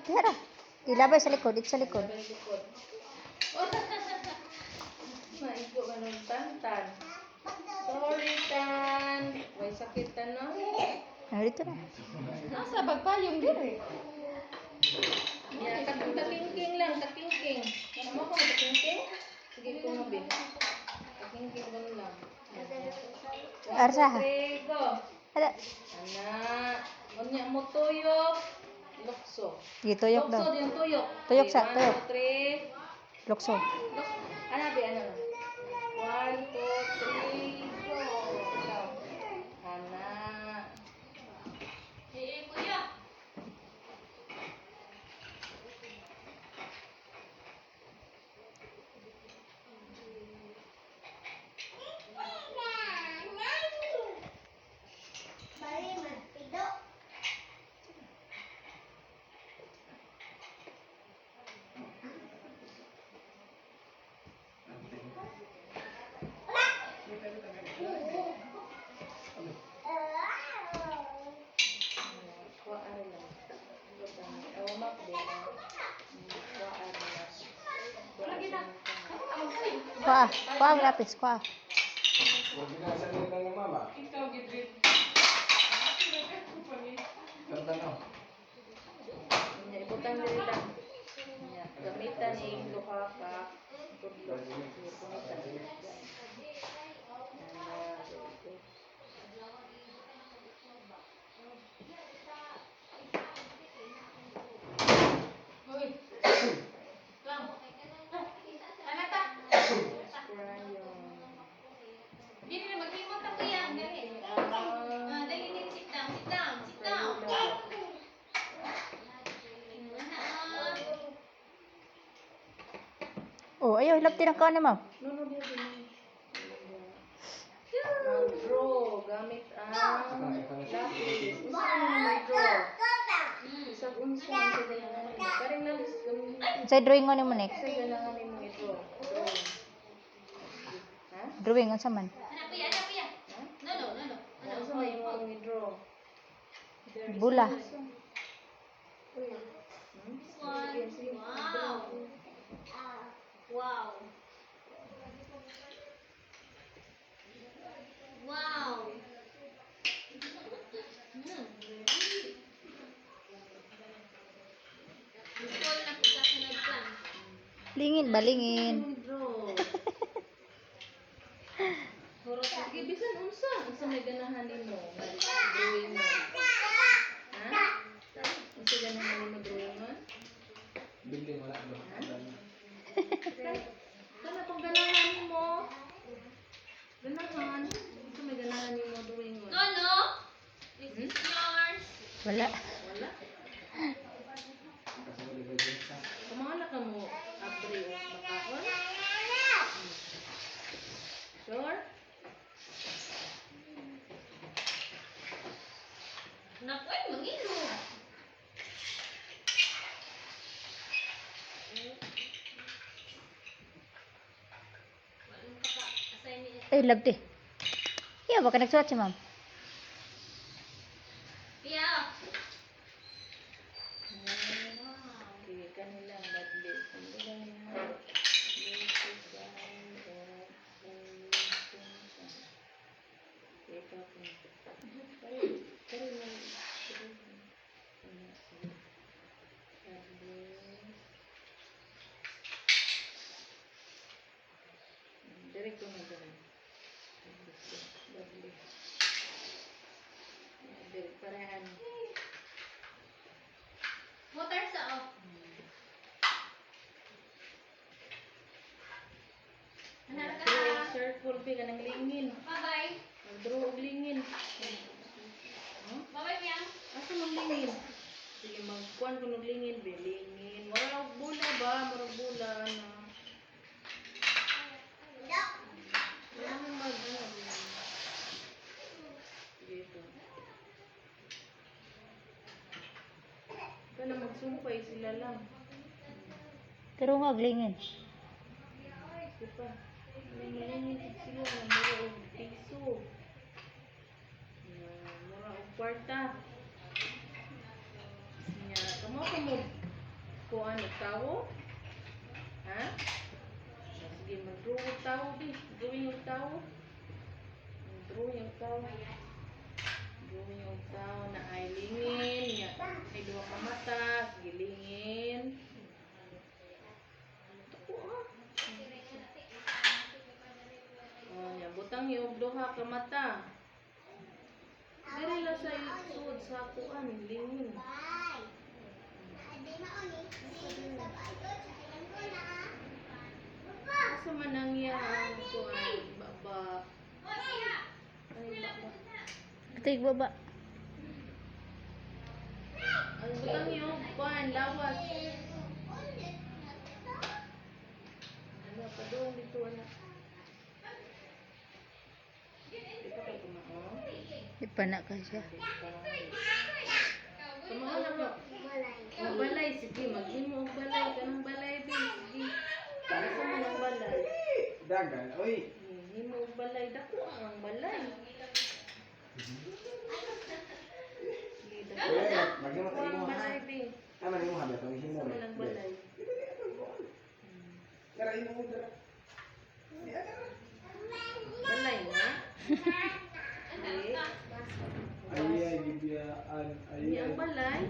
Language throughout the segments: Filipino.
Tara. Ilabay sa likod. Dito sa likod. Maigo ka ng Tan. Sorry, Tan. May sakit Tan, no? Dito na. Nasa bagpayong din eh. Yeah, takingking lang, takingking. Tama ko, takingking? Sige, kumabi. Takingking ganun lang. Arsa. Go. Ada. Anak. Unya mo tuyok. Lukso. Tuyok daw. Lukso din tuyok. Tuyok sa, Okay, tuyok. 1, 2, 3. Lukso. Ano ba, ano? 1, 2, 3, go. Ikaw. Anak. Kuya. Kuha. Kuha ang lapis. Kuha. Ibutan diri lang. Gamitan ning duha ka tudlo. Oh, ayaw. Hilapti ng kawan mo. No, mag-draw gamit ang lapis. Usa man mag-draw. Isang unsa man sa dalangan nimo. Karing lapis gamitin. Sa drawing mo ni mo next. Sa dalangan nimo i-draw. Drawing. Ha? Drawing. Unsa man? Ha? Unsa man imong i-draw? Bula. Lingin ba? Lingin. Sige, bisan unsa may ganahan nimo drawing mo? Ha? Unsa ganahan nimo drawing mo? Building wala ba? Kana tong ganahan nimo? Ganahan? Unsa may ganahan nimo drawing mo? Wala. Wala. Kumana ka mo abri o makahon? Sure? Ay, labti. Iya, baka nagsulat si ma'am. Okay, kanilang badli. Direkto mo dyan. Parehan. Circle pa ka ng lingin. Mag-draw og lingin. Asa mong lingin? Sige, magkuhan ko ng lingin. Lingin. Marag bula ba? Marag bula na. Wala nang sige ito. Kaya magsumpay sila lang. Pero nga, lingin. Sige pa. Malingin sila na mura og piso. Mura og kwarta. Kamo Kuan og tawo? Ha? Sige, mag-drawing og tawo, di. Drawing og tawo. Drawing og tawo. Drawing og tawo na ay lingin. Nya, ay duha ka mata. Sige, lingin. Ako, ah. Oh, nya, butang niyo og duha ka mata. Diri lang sa isuod sa kuan, lingin. Asa man ang iyang kuan, baba. Ay, baba. Tig baba. Ang butang niyo, kuan, lawas. Ano pa doon dito, anak? Di pa kayo kumaon? Di pa na ka siya. Kumaon ako. Ang balay, sige, maghimo og balay. Kanang balay din, sige. Asa man ang balay? Dagan, oy. Himo og balay, dako ang balay. Sige, dako. Oy, maghimo Dako tayo ang mo ha. balay din. Tama ni mo ha, betong himo. Asa man ang balay? Tara imo mo dara. Balay na? Hindi. Ay ay bibiyaan ay. Hindi ang balay.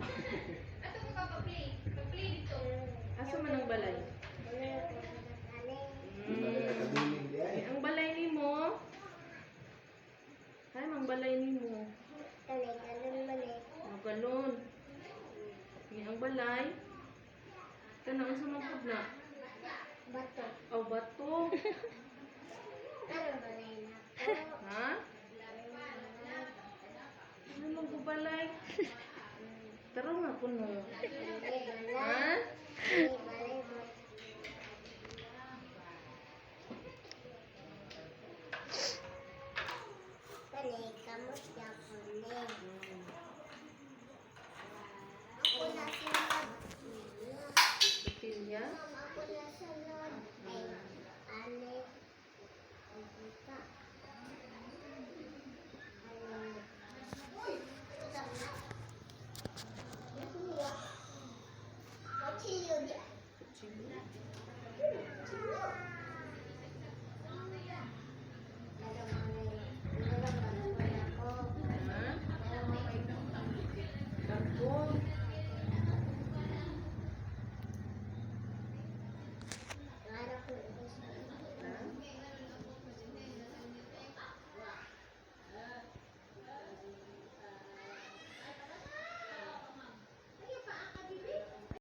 Asa man ang balay? Kabiling di ay. Ang balay nimo? Ay, ang balay nimo. Ang galon. Ni ang balay. Kanang sa mga na. Bato. Oh, bato. Ano ba na yun? Ha? Ano magbabalay? Taro nga po no. Ha? Petilya? Ako na sunod. Ay, ane. Ang buka.